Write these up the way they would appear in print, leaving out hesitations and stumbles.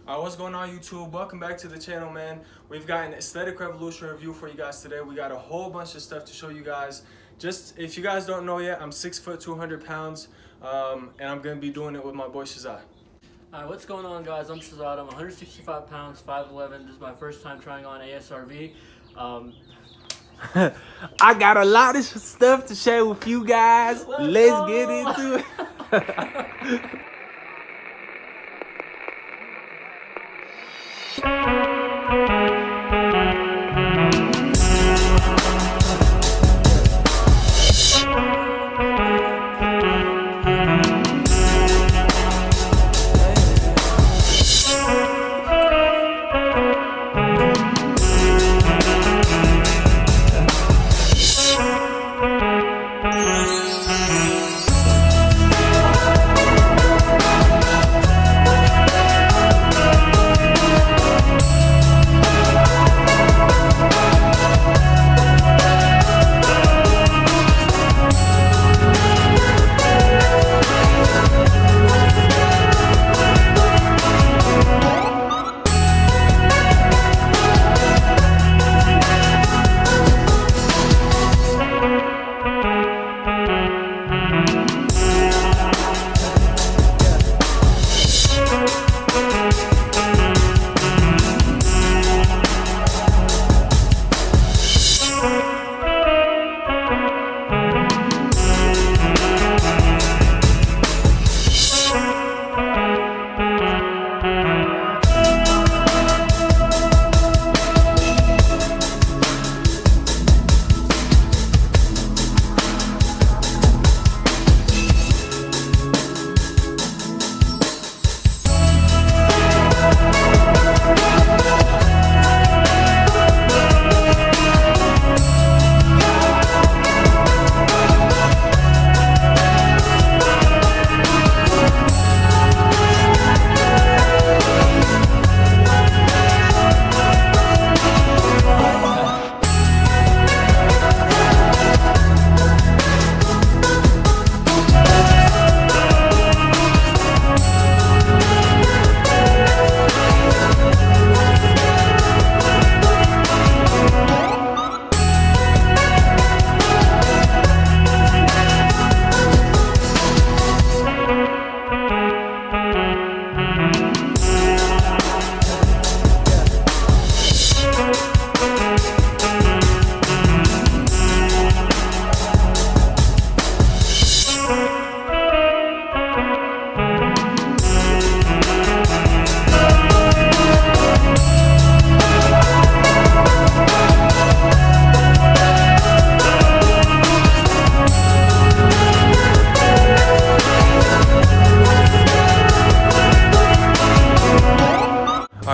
Alright, what's going on YouTube? Welcome back to the channel, man. We've got an Aesthetic Revolution review for you guys today. We got a whole bunch of stuff to show you guys. Just, if you guys don't know yet, I'm 6 foot, 200 pounds, and I'm going to be doing it with my boy Shazad. Alright, what's going on, guys? I'm Shazad. I'm 165 pounds, 5'11". This is my first time trying on ASRV. I got a lot of stuff to share with you guys. Let's get into it.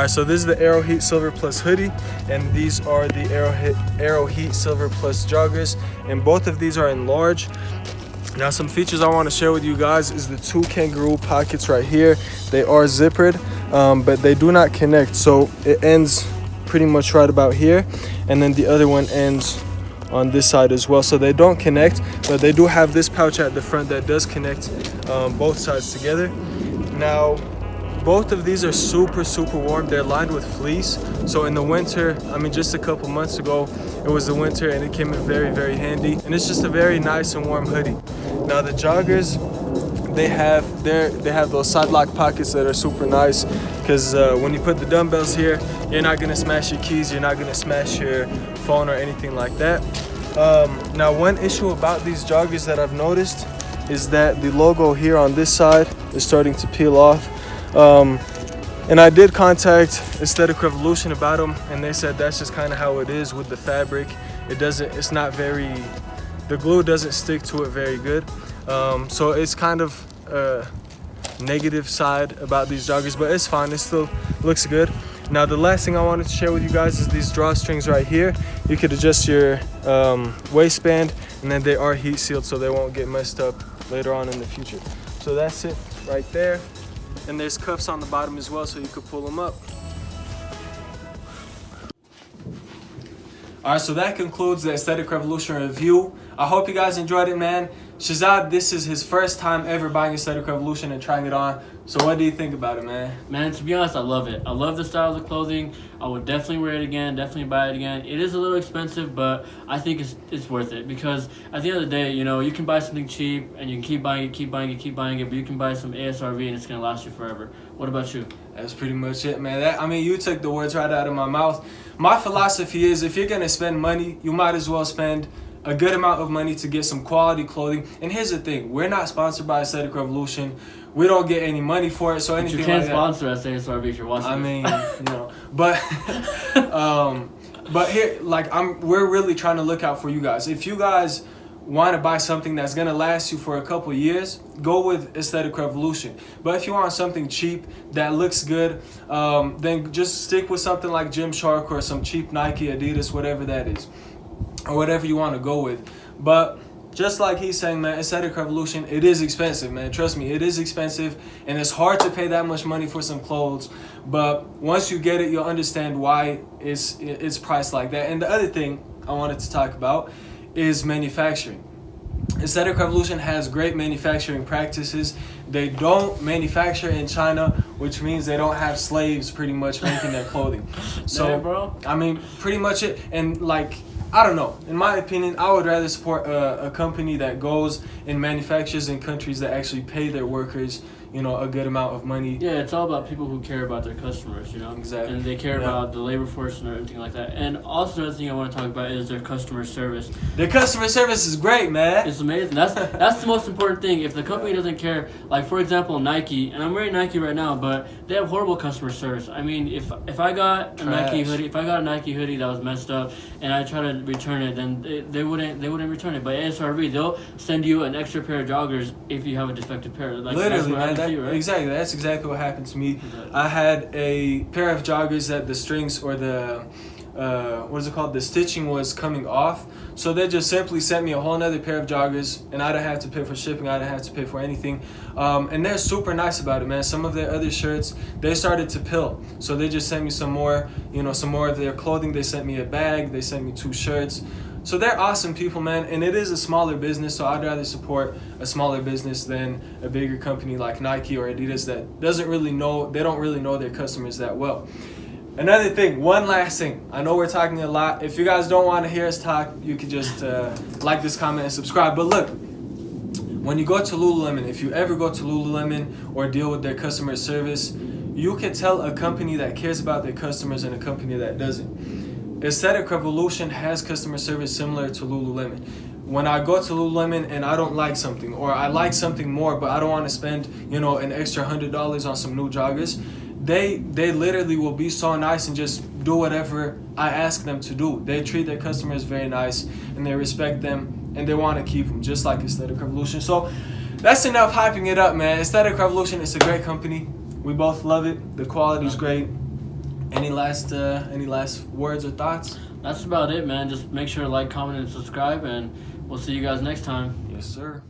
Alright, so this is the Aeroheat Silverplus hoodie, and these are the Aeroheat Silverplus joggers, and both of these are in large. Now, some features I want to share with you guys is the two kangaroo pockets right here. They are zippered, but they do not connect, so it ends pretty much right about here, and then the other one ends on this side as well. So they don't connect, but they do have this pouch at the front that does connect both sides together. Now, both of these are super warm. They're lined with fleece, so in the winter, I mean, just a couple months ago it was the winter and it came in very handy, and it's just a very nice and warm hoodie. Now the joggers, they have those Sidelock pockets that are super nice, because when you put the dumbbells here, you're not gonna smash your keys, you're not gonna smash your phone or anything like that. Now, one issue about these joggers that I've noticed is that the logo here on this side is starting to peel off. And I did contact Aesthetic Revolution about them, and they said that's just kind of how it is with the fabric. It's not very, the glue doesn't stick to it very good. So it's kind of a negative side about these joggers, but it's fine, it still looks good. Now, the last thing I wanted to share with you guys is these drawstrings right here. You could adjust your waistband, and then they are heat sealed, so they won't get messed up later on in the future. So that's it right there. And there's cuffs on the bottom as well, so you could pull them up. Alright, so that concludes the Aesthetic Revolution review. I hope you guys enjoyed it, man. Shazad, this is his first time ever buying Aesthetic Revolution and trying it on. So what do you think about it, man? Man, to be honest, I love it. I love the style of the clothing. I would definitely wear it again, definitely buy it again. It is a little expensive, but I think it's worth it because at the end of the day, you know, you can buy something cheap and you can keep buying it, but you can buy some ASRV and it's going to last you forever. What about you? That's pretty much it, man. You took the words right out of my mouth. My philosophy is if you're going to spend money, you might as well spend a good amount of money to get some quality clothing. And here's the thing, we're not sponsored by Aesthetic Revolution. We don't get any money for it, so anything you can't like sponsor us, ASRV, if you're watching. I mean, you know, but here, like, we're really trying to look out for you guys. If you guys want to buy something that's gonna last you for a couple years, go with Aesthetic Revolution. But if you want something cheap that looks good, then just stick with something like Gymshark or some cheap Nike, Adidas, whatever that is, or whatever you want to go with. But just like he's saying, man, Aesthetic Revolution, it is expensive, man. Trust me, it is expensive, and it's hard to pay that much money for some clothes. But once you get it, you'll understand why it's priced like that. And the other thing I wanted to talk about is manufacturing. Aesthetic Revolution has great manufacturing practices. They don't manufacture in China, which means they don't have slaves pretty much making their clothing. So, yeah, bro. I mean, pretty much it. And like, I don't know. In my opinion, I would rather support a company that goes and manufactures in countries that actually pay their workers, you know, a good amount of money. Yeah, it's all about people who care about their customers, you know? Exactly. And they care about the labor force and everything like that. And also another thing I want to talk about is their customer service. Their customer service is great, man. It's amazing. That's the most important thing. If the company doesn't care, like for example Nike, and I'm wearing Nike right now, but they have horrible customer service. I mean, if I got a Nike hoodie that was messed up and I try to return it, then they wouldn't return it. But ASRV, they'll send you an extra pair of joggers if you have a defective pair. Like, literally, man. Right? Exactly. That's exactly what happened to me. Exactly. I had a pair of joggers that the strings or the what is it called? The stitching was coming off. So they just simply sent me a whole nother pair of joggers, and I didn't have to pay for shipping. I didn't have to pay for anything. And they're super nice about it, man. Some of their other shirts, they started to pill. So they just sent me some more of their clothing. They sent me a bag. They sent me 2 shirts. So they're awesome people, man, and it is a smaller business, so I'd rather support a smaller business than a bigger company like Nike or Adidas that don't really know their customers that well. Another thing, one last thing. I know we're talking a lot. If you guys don't want to hear us talk, you could just like this, comment, and subscribe. But look, when you go to Lululemon, if you ever go to Lululemon or deal with their customer service, you can tell a company that cares about their customers and a company that doesn't. Aesthetic Revolution has customer service similar to Lululemon. When I go to Lululemon and I don't like something, or I like something more but I don't want to spend, an extra $100 on some new joggers, they literally will be so nice and just do whatever I ask them to do. They treat their customers very nice and they respect them and they want to keep them, just like Aesthetic Revolution. So that's enough hyping it up, man. Aesthetic Revolution is a great company. We both love it. The quality's great. Any last words or thoughts? That's about it, man. Just make sure to like, comment, and subscribe, and we'll see you guys next time. Yes, sir.